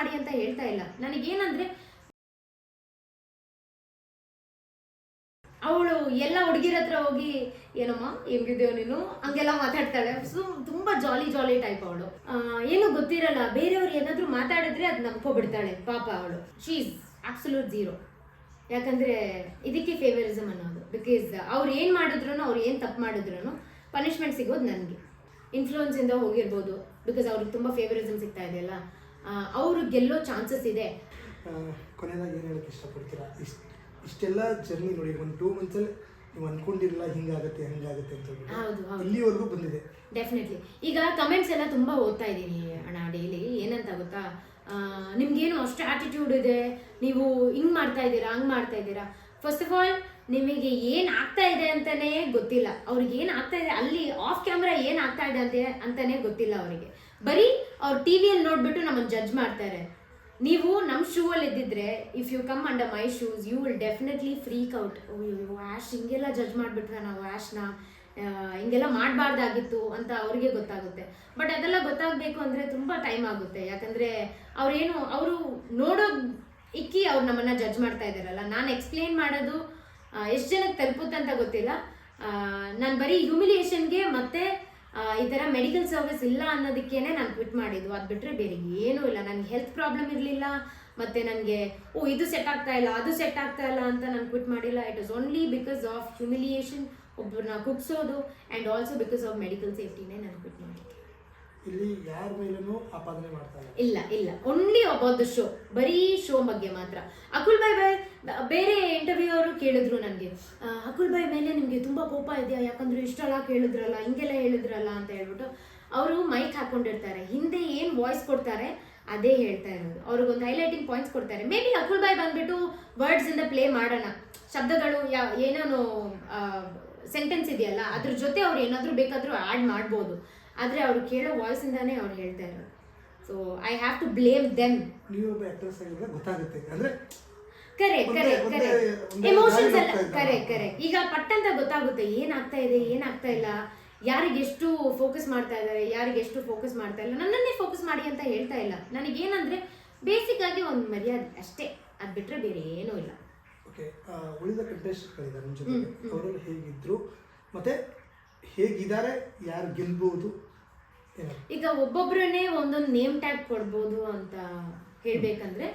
ಮಾಡಿ ಅಂತ ಹೇಳ್ತಾ ಇಲ್ಲ. ನನಗೇನಂದ್ರೆ ಅವಳು ಎಲ್ಲ ಹುಡುಗಿರ ಹತ್ರ ಹೋಗಿ ಏನಮ್ಮ ಹೆಂಗಿದ್ದೇವ ನೀನು ಹಂಗೆಲ್ಲ ಮಾತಾಡ್ತಾಳೆ. ಸೊ ತುಂಬಾ ಜಾಲಿ ಟೈಪ್ ಅವಳು. ಏನು ಗೊತ್ತಿರಲ್ಲ, ಬೇರೆಯವ್ರು ಏನಾದ್ರು ಮಾತಾಡಿದ್ರೆ ಅದು ನಂಬ್ಕೊಬಿಡ್ತಾಳೆ ಪಾಪ ಅವಳು. She is absolute zero. ಯಾಕಂದ್ರೆ ಇದಕ್ಕೆ ಫೇವರಿಸಮ್ ಅನ್ನೋದು. ಬಿಕಾಸ್ ಅವ್ರು ಏನು ಮಾಡಿದ್ರು, ಅವ್ರು ಏನು ತಪ್ಪು ಮಾಡಿದ್ರು ಪನಿಷ್ಮೆಂಟ್ ಸಿಗೋದು ನನಗೆ. ಇನ್ಫ್ಲೂಯೆನ್ಸ್ ಇಂದ ಹೋಗಿರ್ಬೋದು, ಬಿಕಾಸ್ ಅವ್ರಿಗೆ ತುಂಬ ಫೇವರಿಸಮ್ ಸಿಗ್ತಾ ಇದೆಯಲ್ಲ, ಅವರು ಗೆಲ್ಲೋ ಚಾನ್ಸಸ್ ಇದೆ. ಕೊನೆಯದಾಗಿ ಏನು ಹೇಳಕ್ಕೆ ಇಷ್ಟಪಡ್ತೀರಾ? ಇಷ್ಟೆಲ್ಲ ಜರ್ನಿ ನೋಡಿ, ಒಂದು 2 ಮಂತ್ಸಲ್ಲಿ ನೀವು ಅಂದ್ಕೊಂಡಿರಲ್ಲ ಹಿಂಗಾಗುತ್ತೆ ಹಂಗಾಗುತ್ತೆ ಅಂತ ಹೇಳ್ಬಿಟ್ಟು ಹೌದು ಇಲ್ಲಿವರೆಗೂ ಬಂದಿದೆ. ಡೆಫಿನೆಟ್ಲಿ. ಈಗ ಕಮೆಂಟ್ಸ್ ಎಲ್ಲ ತುಂಬ ಓದ್ತಾ ಇದ್ದೀನಿ ಅಣ್ಣ ಡೈಲಿ. ಏನಂತ ಗೊತ್ತಾ, ನಿಮ್ಗೇನು ಅಷ್ಟು ಆಟಿಟ್ಯೂಡ್ ಇದೆ, ನೀವು ಹಿಂಗೆ ಮಾಡ್ತಾ ಇದ್ದೀರಾ ಹಂಗೆ ಮಾಡ್ತಾ ಇದ್ದೀರಾ. ಫಸ್ಟ್ ಆಫ್ ಆಲ್ ನಿಮಗೆ ಏನು ಆಗ್ತಾ ಇದೆ ಅಂತಲೇ ಗೊತ್ತಿಲ್ಲ. ಅವ್ರಿಗೆ ಏನು ಆಗ್ತಾ ಇದೆ ಅಲ್ಲಿ ಆಫ್ ಕ್ಯಾಮ್ರಾ ಏನು ಆಗ್ತಾ ಇದೆ ಅಂತಲೇ ಗೊತ್ತಿಲ್ಲ ಅವರಿಗೆ. ಬರೀ ಅವ್ರು ಟಿ ವಿಯಲ್ಲಿ ನೋಡಿಬಿಟ್ಟು ನಮ್ಮನ್ನು ಜಡ್ಜ್ ಮಾಡ್ತಾರೆ. ನೀವು ನಮ್ಮ ಶೂ ಅಲ್ಲಿ ಇದ್ದಿದ್ರೆ, if you come under my shoes you will definitely freak out. Ash ಹಿಂಗೆಲ್ಲ ಜಡ್ಜ್ ಮಾಡಿಬಿಟ್ರೆ ನಾವು ಆ್ಯಶ್ನ ಹಿಂಗೆಲ್ಲ ಮಾಡಬಾರ್ದಾಗಿತ್ತು ಅಂತ ಅವ್ರಿಗೆ ಗೊತ್ತಾಗುತ್ತೆ. ಬಟ್ ಅದೆಲ್ಲ ಗೊತ್ತಾಗಬೇಕು ಅಂದರೆ ತುಂಬ ಟೈಮ್ ಆಗುತ್ತೆ. ಯಾಕಂದರೆ ಅವರು ನೋಡೋದು ಇಕ್ಕಿ ಅವ್ರು ನಮ್ಮನ್ನು ಜಡ್ಜ್ ಮಾಡ್ತಾ ಇದ್ದಾರಲ್ಲ. ನಾನು ಎಕ್ಸ್ಪ್ಲೇನ್ ಮಾಡೋದು ಎಷ್ಟು ಜನಕ್ಕೆ ತಲುಪುತ್ತೆ ಅಂತ ಗೊತ್ತಿಲ್ಲ. ನಾನು ಬರೀ ಹ್ಯೂಮಿಲಿಯೇಷನ್ಗೆ ಮತ್ತು ಈ ಥರ ಮೆಡಿಕಲ್ ಸರ್ವಿಸ್ ಇಲ್ಲ ಅನ್ನೋದಕ್ಕೇನೆ ನಾನು ಕ್ವಿಟ್ ಮಾಡಿದ್ದು. ಅದು ಬಿಟ್ಟರೆ ಬೇರೆ ಏನೂ ಇಲ್ಲ. ನನಗೆ ಹೆಲ್ತ್ ಪ್ರಾಬ್ಲಮ್ ಇರಲಿಲ್ಲ, ಮತ್ತು ನನಗೆ ಇದು ಸೆಟ್ ಆಗ್ತಾ ಇಲ್ಲ ಅದು ಸೆಟ್ ಆಗ್ತಾ ಇಲ್ಲ ಅಂತ ನಾನು ಕ್ವಿಟ್ ಮಾಡಿಲ್ಲ. It was only because of humiliation, ಒಬ್ಬರನ್ನ ಕುಗ್ಸೋದು, and also because of medical ಸೇಫ್ಟಿನೇ ನಾನು ಕ್ವಿಟ್ ಮಾಡಿದ್ದು. ಇಲ್ಲಿ ಯಾರ ಮೇಲೂ ಆಪಾದನೆ ಮಾಡ್ತಾ ಇಲ್ಲ ಓನ್ಲಿ ಅಬೌಟ್ ದ ಶೋ, ಬರೀ ಶೋ ಬಗ್ಗೆ ಮಾತ್ರ. ಅಕುಲ್ ಬಾಯ್ ಬೇರೆ ಇಂಟರ್ವ್ಯೂ ಅವರು ಕೇಳಿದ್ರು ನನಗೆ, ಅಕುಲ್ ಬಾಯ್ ಮೇಲೆ ನಿಮಗೆ ತುಂಬ ಕೋಪ ಇದೆಯಾ, ಯಾಕಂದ್ರೆ ಇಷ್ಟೆಲ್ಲ ಕೇಳಿದ್ರಲ್ಲ ಹಿಂಗೆಲ್ಲ ಹೇಳಿದ್ರಲ್ಲ ಅಂತ ಹೇಳ್ಬಿಟ್ಟು. ಅವರು ಮೈಕ್ ಹಾಕೊಂಡಿರ್ತಾರೆ, ಹಿಂದೆ ಏನು ವಾಯ್ಸ್ ಕೊಡ್ತಾರೆ ಅದೇ ಹೇಳ್ತಾ ಇರೋದು. ಅವ್ರಿಗೊಂದು ಹೈಲೈಟಿಂಗ್ ಪಾಯಿಂಟ್ಸ್ ಕೊಡ್ತಾರೆ. ಮೇ ಬಿ ಅಕುಲ್ ಬಾಯ್ ಬಂದ್ಬಿಟ್ಟು ವರ್ಡ್ಸ್ ಇಂದ ಪ್ಲೇ ಮಾಡೋಣ, ಶಬ್ದಗಳು ಏನೇನು ಸೆಂಟೆನ್ಸ್ ಇದೆಯಲ್ಲ ಅದ್ರ ಜೊತೆ ಅವ್ರು ಏನಾದರೂ ಬೇಕಾದರೂ ಆ್ಯಡ್ ಮಾಡ್ಬೋದು. ಆದರೆ ಅವರು ಕೇಳೋ ವಾಯ್ಸಿಂದಾನೇ ಅವ್ರು ಹೇಳ್ತಾ ಇರೋದು. So I have to blame them. ನೀವು ಒಬ್ಬ ಆಕ್ಟ್ರೆಸ್ ಆಗಿದ್ರೆ ಗೊತ್ತಾಗುತ್ತೆ ಅಂದರೆ ಕರೆಕ್ಟ್ ಎಮೋಷನ್ಸ್ ಎಲ್ಲ ಕರೆಕ್ಟ್. ಈಗ ಪಟ್ಟಂತ ಗೊತ್ತಾಗುತ್ತೆ ಏನಾಗ್ತಾ ಇದೆ ಏನಾಗ್ತಾ ಇಲ್ಲ, ಯಾರಿಗೆಷ್ಟು ಫೋಕಸ್ ಮಾಡ್ತಾ ಇದ್ದಾರೆ ಯಾರಿಗೆಷ್ಟು ಫೋಕಸ್ ಮಾಡ್ತಾ ಇಲ್ಲ. ನನ್ನನ್ನೇ ಫೋಕಸ್ ಮಾಡಿ ಅಂತ ಹೇಳ್ತಾ ಇಲ್ಲ. ನನಗೇನಂದರೆ ಬೇಸಿಕ್ ಆಗಿ ಒಂದು ಮರ್ಯಾದೆ ಅಷ್ಟೇ, ಅದು ಬಿಟ್ಟರೆ ಬೇರೆ ಏನೂ ಇಲ್ಲ. ಓಕೆ, ಉಳಿದ ಕಂಟೆಸ್ಟೆಂಟ್ಗಳಿದ್ದಾರೆ ನಿಮ್ಮ ಜೊತೆ, ಅವರು ಹೇಗಿದ್ರು ಮತ್ತೆ ಹೇಗಿದ್ದಾರೆ, ಯಾರು ಗೆಲ್ಬಹುದು? ಈಗ ಒಬ್ಬೊಬ್ಬರನ್ನೇ ಒಂದೊಂದು ನೇಮ್ ಟ್ಯಾಗ್ ಕೊಡ್ಬೋದು ಅಂತ ಹೇಳ್ಬೇಕಂದ್ರೆ,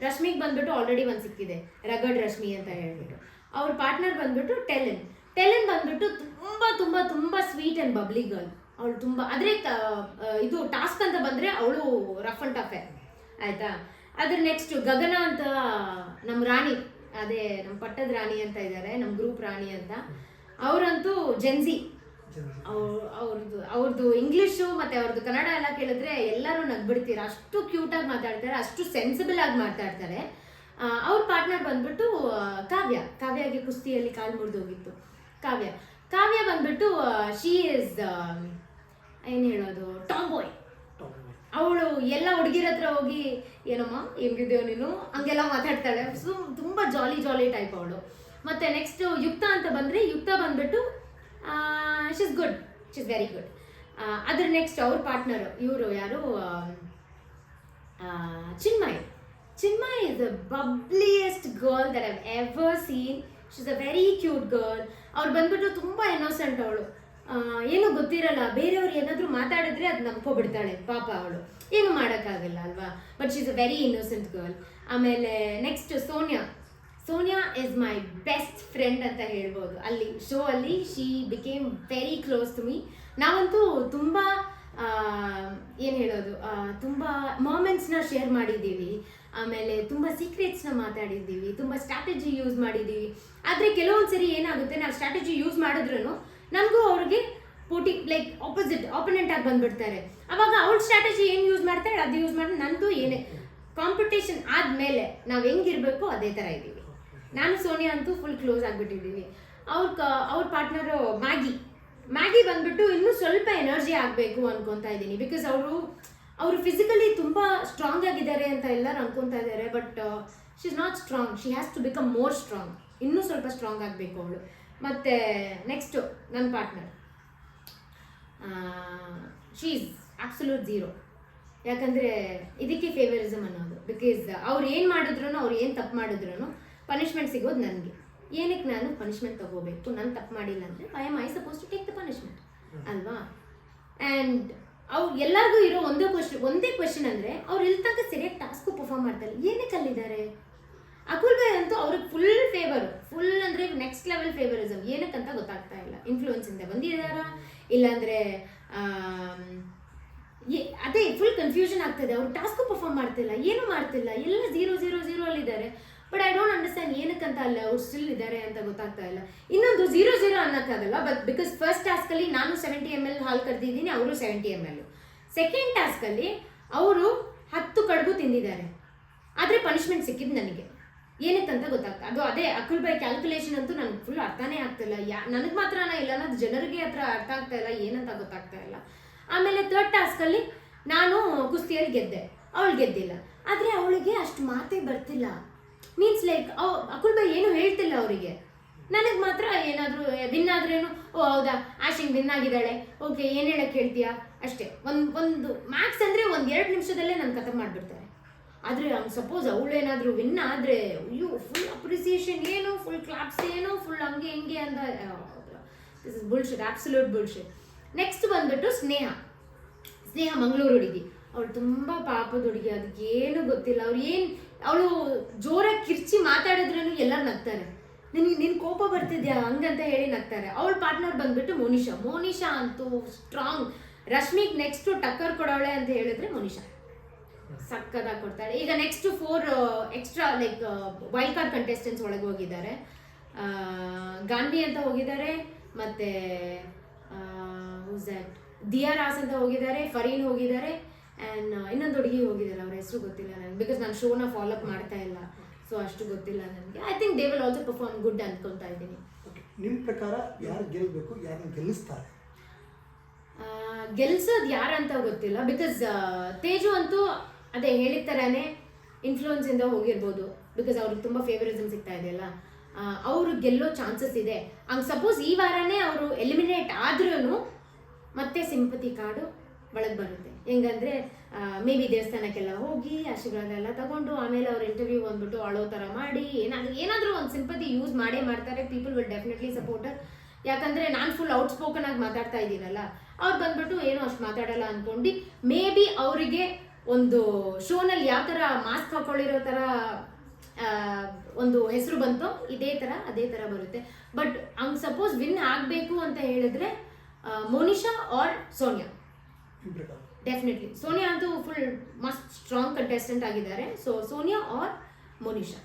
ರಶ್ಮಿಗೆ ಬಂದ್ಬಿಟ್ಟು ಆಲ್ರೆಡಿ ಒಂದು ಸಿಕ್ಕಿದೆ, ರಗಡ್ ರಶ್ಮಿ ಅಂತ ಹೇಳ್ಬಿಟ್ಟು. ಅವ್ರ ಪಾರ್ಟ್ನರ್ ಬಂದ್ಬಿಟ್ಟು ಟೆಲೆನ್ ಬಂದ್ಬಿಟ್ಟು ತುಂಬ ತುಂಬ ತುಂಬ ಸ್ವೀಟ್ ಆ್ಯಂಡ್ ಬಬ್ಲಿ ಗರ್ಲ್. ಅವಳು ತುಂಬ ಆದರೆ ಇದು ಟಾಸ್ಕ್ ಅಂತ ಬಂದರೆ ಅವಳು ರಫ್ ಅಂಡ್ ಟಫೆ ಆಯಿತಾ. ಅದ್ರ ನೆಕ್ಸ್ಟ್ ಗಗನ ಅಂತ ನಮ್ಮ ರಾಣಿ, ಅದೇ ನಮ್ಮ ಪಟ್ಟದ ರಾಣಿ ಅಂತ ಇದ್ದಾರೆ, ನಮ್ಮ ಗ್ರೂಪ್ ರಾಣಿ ಅಂತ. ಅವರಂತೂ ಜೆನ್ಸಿ. ಅವ್ರದ್ದು ಇಂಗ್ಲೀಷು ಮತ್ತು ಅವ್ರದ್ದು ಕನ್ನಡ ಎಲ್ಲ ಕೇಳಿದ್ರೆ ಎಲ್ಲರೂ ನಗ್ಬಿಡ್ತೀರ, ಅಷ್ಟು ಕ್ಯೂಟಾಗಿ ಮಾತಾಡ್ತಾರೆ, ಅಷ್ಟು ಸೆನ್ಸಿಬಲ್ ಆಗಿ ಮಾತಾಡ್ತಾರೆ. ಅವ್ರ ಪಾರ್ಟ್ನರ್ ಬಂದ್ಬಿಟ್ಟು ಕಾವ್ಯಗೆ ಕುಸ್ತಿಯಲ್ಲಿ ಕಾಲು ಮುರಿದೋಗಿತ್ತು. ಕಾವ್ಯ ಬಂದ್ಬಿಟ್ಟು ಶಿ ಈಸ್ ಏನು ಹೇಳೋದು, ಟಾಮ್ ಬಾಯ್. ಅವಳು ಎಲ್ಲ ಹುಡುಗಿರ ಹತ್ರ ಹೋಗಿ ಏನಮ್ಮ ಹೆಂಗಿದ್ದೇವ ನೀನು ಹಂಗೆಲ್ಲ ಮಾತಾಡ್ತಾಳೆ. ಸೊ ತುಂಬ ಜಾಲಿ ಟೈಪ್ ಅವಳು. ಮತ್ತು ನೆಕ್ಸ್ಟ್ ಯುಕ್ತ ಅಂತ ಬಂದರೆ, ಯುಕ್ತ ಬಂದ್ಬಿಟ್ಟು she is good, she is very good. ಅದ್ರ ನೆಕ್ಸ್ಟ್ ಅವ್ರ ಪಾರ್ಟ್ನರು ಇವರು ಯಾರು, Chinmay is the bubbliest girl that I've ever seen. She's a very cute girl. ಅವ್ರು ಬಂದ್ಬಿಟ್ಟು ತುಂಬ ಇನ್ನೋಸೆಂಟ್ ಅವಳು. ಏನೂ ಗೊತ್ತಿರಲ್ಲ, ಬೇರೆಯವ್ರು ಏನಾದರೂ ಮಾತಾಡಿದ್ರೆ ಅದು ನಂಬ್ಕೊಬಿಡ್ತಾಳೆ ಪಾಪ ಅವಳು, ಏನು ಮಾಡೋಕ್ಕಾಗಲ್ಲ ಅಲ್ವಾ. But she is a very innocent girl. ಆಮೇಲೆ next Sonia is my best friend ಅಂತ ಹೇಳ್ಬೋದು. ಅಲ್ಲಿ ಶೋ ಅಲ್ಲಿ she became very close to me. ನಾವಂತೂ ತುಂಬ ಏನು ಹೇಳೋದು, ತುಂಬ ಮೊಮೆಂಟ್ಸ್ನ ಶೇರ್ ಮಾಡಿದ್ದೀವಿ. ಆಮೇಲೆ ತುಂಬ ಸೀಕ್ರೆಟ್ಸ್ನ ಮಾತಾಡಿದ್ದೀವಿ, ತುಂಬ ಸ್ಟ್ರಾಟಜಿ ಯೂಸ್ ಮಾಡಿದ್ದೀವಿ. ಆದರೆ ಕೆಲವೊಂದು ಸರಿ ಏನಾಗುತ್ತೆ, ನಾವು ಸ್ಟ್ರಾಟಜಿ ಯೂಸ್ ಮಾಡಿದ್ರೂ ನಮಗೂ ಅವ್ರಿಗೆ ಲೈಕ್ ಆಪೋನೆಂಟ್ ಆಗಿ ಬಂದ್ಬಿಡ್ತಾರೆ. ಅವಾಗ ಅವ್ರ ಸ್ಟ್ರಾಟಜಿ ಏನು ಯೂಸ್ ಮಾಡ್ತಾಳೆ ಅದು ಯೂಸ್ ಮಾಡಿ ನಂದು ಏನೇ ಕಾಂಪಿಟೇಷನ್ ಆದಮೇಲೆ ನಾವು ಹೆಂಗಿರಬೇಕು ಅದೇ ಥರ ಇದ್ದೀವಿ. ನಾನು ಸೋನಿಯಾ ಅಂತೂ ಫುಲ್ ಕ್ಲೋಸ್ ಆಗಿಬಿಟ್ಟಿದ್ದೀವಿ. ಅವ್ರ ಪಾರ್ಟ್ನರು ಮ್ಯಾಗಿ ಬಂದ್ಬಿಟ್ಟು ಇನ್ನೂ ಸ್ವಲ್ಪ ಎನರ್ಜಿ ಆಗಬೇಕು ಅನ್ಕೊತಾ ಇದ್ದೀನಿ. ಬಿಕಾಸ್ ಅವರು ಫಿಸಿಕಲಿ ತುಂಬ ಸ್ಟ್ರಾಂಗ್ ಆಗಿದ್ದಾರೆ ಅಂತ ಎಲ್ಲರೂ ಅನ್ಕೊತಾ ಇದ್ದಾರೆ. But she is not strong, she has to become more strong. ಇನ್ನೂ ಸ್ವಲ್ಪ ಸ್ಟ್ರಾಂಗ್ ಆಗಬೇಕು ಅವಳು. ಮತ್ತು ನೆಕ್ಸ್ಟು ನನ್ನ partner she is absolute zero. ಯಾಕಂದರೆ ಇದಕ್ಕೆ ಫೇವರಿಸಮ್ ಅನ್ನೋದು. ಬಿಕಾಸ್ ಅವ್ರು ಏನು ಮಾಡಿದ್ರು ಅವ್ರು ಏನು ತಪ್ಪು ಮಾಡಿದ್ರು ಪನಿಷ್ಮೆಂಟ್ ಸಿಗೋದು ನನಗೆ. ಏನಕ್ಕೆ ನಾನು ಪನಿಷ್ಮೆಂಟ್ ತಗೋಬೇಕು? ನಾನು ತಪ್ಪು ಮಾಡಿಲ್ಲ ಅಂದರೆ I suppose to take the punishment ಅಲ್ವಾ? ಆ್ಯಂಡ್ ಅವ್ರು ಎಲ್ಲರಿಗೂ ಇರೋ ಒಂದೇ ಕ್ವೆಶನ್ ಅಂದರೆ ಅವ್ರು ಇಲ್ಲಿ ತನಕ ಸರಿಯಾಗಿ ಟಾಸ್ಕು ಪರ್ಫಾರ್ಮ್ ಮಾಡ್ತಾರೆ, ಏನಕ್ಕೆ ಅಲ್ಲಿದ್ದಾರೆ? ಅಕುಲ್ ಭಾಯ್ ಅಂತೂ ಅವ್ರಿಗೆ ಫುಲ್ ಅಂದರೆ ನೆಕ್ಸ್ಟ್ ಲೆವೆಲ್ ಫೇವರಿಸಮ್. ಏನಕ್ಕಂತ ಗೊತ್ತಾಗ್ತಾ ಇಲ್ಲ. ಇನ್ಫ್ಲೂಯೆನ್ಸಿಂದ ಬಂದಿದ್ದಾರಾ ಇಲ್ಲಾಂದರೆ ಅದೇ ಫುಲ್ ಕನ್ಫ್ಯೂಷನ್ ಆಗ್ತದೆ. ಅವ್ರು ಟಾಸ್ಕು ಪರ್ಫಾರ್ಮ್ ಮಾಡ್ತಿಲ್ಲ, ಏನೂ ಮಾಡ್ತಿಲ್ಲ, ಎಲ್ಲ 0-0-0 ಅಲ್ಲಿದ್ದಾರೆ. ಬಟ್ ಐ ಡೋಂಟ್ ಅಂಡರ್ಸ್ಟ್ಯಾಂಡ್ ಏನಕ್ಕಂತ ಅಲ್ಲ ಅವ್ರು ಸ್ಟಿಲ್ ಇದ್ದಾರೆ ಅಂತ ಗೊತ್ತಾಗ್ತಾ ಇಲ್ಲ. ಇನ್ನೊಂದು 0-0 ಅನ್ನೋಕ್ಕಾಗಲ್ಲ. ಬಟ್ ಬಿಕಾಸ್ ಫಸ್ಟ್ ಟಾಸ್ಕಲ್ಲಿ ನಾನು 70 ml ಹಾಲು ಕರೆದಿದ್ದೀನಿ, ಅವರು 70 ml. ಸೆಕೆಂಡ್ ಟಾಸ್ಕಲ್ಲಿ ಅವರು 10 ಕಡುಬು ತಿಂದಿದ್ದಾರೆ, ಆದರೆ ಪನಿಷ್ಮೆಂಟ್ ಸಿಕ್ಕಿದ್ದು ನನಗೆ. ಏನಕ್ಕಂತ ಗೊತ್ತಾಗ್ತಾ ಅದು ಅದೇ ಅಕುಲ್ ಭಾಯ್ ಕ್ಯಾಲ್ಕುಲೇಷನ್ ಅಂತೂ ನನಗೆ ಫುಲ್ ಅರ್ಥನೇ ಆಗ್ತಿಲ್ಲ. ನನಗೆ ಮಾತ್ರನ ಇಲ್ಲ ಅನ್ನೋದು ಜನರಿಗೆ ಹತ್ರ ಅರ್ಥ ಆಗ್ತಾ ಇಲ್ಲ, ಏನಂತ ಗೊತ್ತಾಗ್ತಾ ಇಲ್ಲ. ಆಮೇಲೆ ಥರ್ಡ್ ಟಾಸ್ಕಲ್ಲಿ ನಾನು ಕುಸ್ತಿಯಲ್ಲಿ ಗೆದ್ದೆ, ಅವಳು ಗೆದ್ದಿಲ್ಲ. ಆದರೆ ಅವಳಿಗೆ ಅಷ್ಟು ಮಾತೇ ಬರ್ತಿಲ್ಲ. ಮೀನ್ಸ್ ಲೈಕ್ ಅಕುಲ್ ಭಾಯ್ ಏನು ಹೇಳ್ತಿಲ್ಲ ಅವರಿಗೆ. ನನಗೆ ಮಾತ್ರ ಏನಾದರೂ ವಿನ್ ಆದ್ರೇನು, ಓ ಹೌದಾ ಆಶಿಂಗ್ ವಿನ್ ಆಗಿದ್ದಾಳೆ, ಓಕೆ ಏನು ಹೇಳಕ್ಕೆ ಹೇಳ್ತೀಯಾ ಅಷ್ಟೇ. ಒಂದು ಮ್ಯಾಕ್ಸ್ ಅಂದರೆ 1-2 ನಿಮಿಷದಲ್ಲೇ ನನ್ನ ಕಥೆ ಮಾಡಿಬಿಡ್ತಾರೆ. ಆದರೆ ಸಪೋಸ್ ಅವಳೇನಾದರೂ ವಿನ್ ಆದರೆ ಅಯ್ಯೋ ಫುಲ್ ಅಪ್ರಿಸಿಯೇಷನ್ ಏನು, ಫುಲ್ ಕ್ಲಾಪ್ಸ್ ಏನು, ಫುಲ್ ಹಂಗೆ ಹಿಂಗೆ ಅಂತ. This is bullshit, absolute bullshit. Next ಬಂದ್ಬಿಟ್ಟು ಸ್ನೇಹ ಮಂಗಳೂರು ಹುಡುಗಿ. ಅವಳು ತುಂಬ ಪಾಪದ ಹುಡುಗಿ, ಅದಕ್ಕೆ ಏನು ಗೊತ್ತಿಲ್ಲ. ಅವಳು ಜೋರಾಗಿ ಕಿರ್ಚಿ ಮಾತಾಡಿದ್ರೂ ಎಲ್ಲರೂ ನಗ್ತಾರೆ. ನಿನ್ನ ಕೋಪ ಬರ್ತಿದ್ಯಾ ಹಂಗಂತ ಹೇಳಿ ನಗ್ತಾರೆ. ಅವಳ ಪಾರ್ಟ್ನರ್ ಬಂದ್ಬಿಟ್ಟು ಮೋನಿಶಾ ಅಂತೂ ಸ್ಟ್ರಾಂಗ್. ರಶ್ಮಿಗೆ ನೆಕ್ಸ್ಟು ಟಕ್ಕರ್ ಕೊಡೋಳೆ ಅಂತ ಹೇಳಿದ್ರೆ ಮೋನಿಶಾ ಸಕ್ಕದಾಗಿ ಕೊಡ್ತಾಳೆ. ಈಗ next 4 extra like wild card contestants ಒಳಗೆ ಹೋಗಿದ್ದಾರೆ. ಗಾನ್ವಿ ಅಂತ ಹೋಗಿದ್ದಾರೆ, ಮತ್ತು ದಿಯಾ ರಾಸ್ ಅಂತ ಹೋಗಿದ್ದಾರೆ, ಫರೀನ್ ಹೋಗಿದ್ದಾರೆ, ಆ್ಯಂಡ್ ಇನ್ನೊಂದು ಹುಡುಗಿ ಹೋಗಿದ್ದಾರೆ, ಅವ್ರ ಹೆಸರು ಗೊತ್ತಿಲ್ಲ ನನಗೆ, ಬಿಕಾಸ್ ನಾನು ಶೋನ ಫಾಲೋ ಅಪ್ ಮಾಡ್ತಾ ಇಲ್ಲ, ಸೊ ಅಷ್ಟು ಗೊತ್ತಿಲ್ಲ ನನಗೆ. I think they will also perform good ಅನ್ಕೊಳ್ತಾ ಇದ್ದೀನಿ. ನಿಮ್ಮ ಪ್ರಕಾರ ಯಾರು ಗೆಲ್ಲಬೇಕು, ಯಾರನ್ನ ಗೆಲ್ಲಿಸ್ತಾರೆ? ಗೆಲ್ಸೋದು ಯಾರಂತ ಗೊತ್ತಿಲ್ಲ. ಬಿಕಾಸ್ ತೇಜು ಅಂತೂ ಅದೇ ಹೇಳಿದ ಥರನೇ ಇನ್ಫ್ಲೂಯೆನ್ಸಿಂದ ಹೋಗಿರ್ಬೋದು, ಬಿಕಾಸ್ ಅವ್ರಿಗೆ ತುಂಬ ಫೇವರಿಸಮ್ ಸಿಗ್ತಾ ಇದೆಯಲ್ಲ, ಅವರು ಗೆಲ್ಲೋ ಚಾನ್ಸಸ್ ಇದೆ. ಹಂಗೆ ಸಪೋಸ್ ಈ ವಾರನೇ ಅವರು ಎಲಿಮಿನೇಟ್ ಆದ್ರೂ ಮತ್ತೆ ಸಿಂಪತಿ ಕಾರ್ಡು ಒಳಗೆ ಬರುತ್ತೆ. ಹೆಂಗಂದರೆ ಮೇ ಬಿ ದೇವಸ್ಥಾನಕ್ಕೆಲ್ಲ ಹೋಗಿ ಆಶೀರ್ವಾದ ಎಲ್ಲ ತಗೊಂಡು ಆಮೇಲೆ ಅವ್ರ ಇಂಟರ್ವ್ಯೂ ಬಂದ್ಬಿಟ್ಟು ಅಳೋ ಥರ ಮಾಡಿ ಏನಾದರೂ ಒಂದು ಸಿಂಪತಿ ಯೂಸ್ ಮಾಡೇ ಮಾಡ್ತಾರೆ. People will definitely supporter. ಯಾಕಂದರೆ ನಾನು ಫುಲ್ ಔಟ್ಸ್ಪೋಕನ್ ಆಗಿ ಮಾತಾಡ್ತಾ ಇದ್ದೀನಲ್ಲ, ಅವ್ರು ಬಂದ್ಬಿಟ್ಟು ಏನೋ ಅಷ್ಟು ಮಾತಾಡಲ್ಲ ಅಂದ್ಕೊಂಡು ಮೇ ಬಿ ಅವರಿಗೆ ಒಂದು ಶೋನಲ್ಲಿ ಯಾವ ಥರ ಮಾಸ್ಕ್ ಹಾಕೊಳ್ಳಿರೋ ಥರ ಒಂದು ಹೆಸರು ಬಂತು, ಇದೇ ಥರ ಅದೇ ಥರ ಬರುತ್ತೆ. ಬಟ್ ಹಂಗೆ ಸಪೋಸ್ ವಿನ್ ಆಗಬೇಕು ಅಂತ ಹೇಳಿದ್ರೆ ಮೋನಿಶಾ ಆರ್ ಸೋನಿಯಾ. ಡೆಫಿನೆಟ್ಲಿ ಸೋನಿಯಾ ಅಂತೂ ಫುಲ್ ಮಸ್ಟ್ ಸ್ಟ್ರಾಂಗ್ ಕಂಟೆಸ್ಟೆಂಟ್ ಆಗಿದ್ದಾರೆ. So Sonia or Monisha.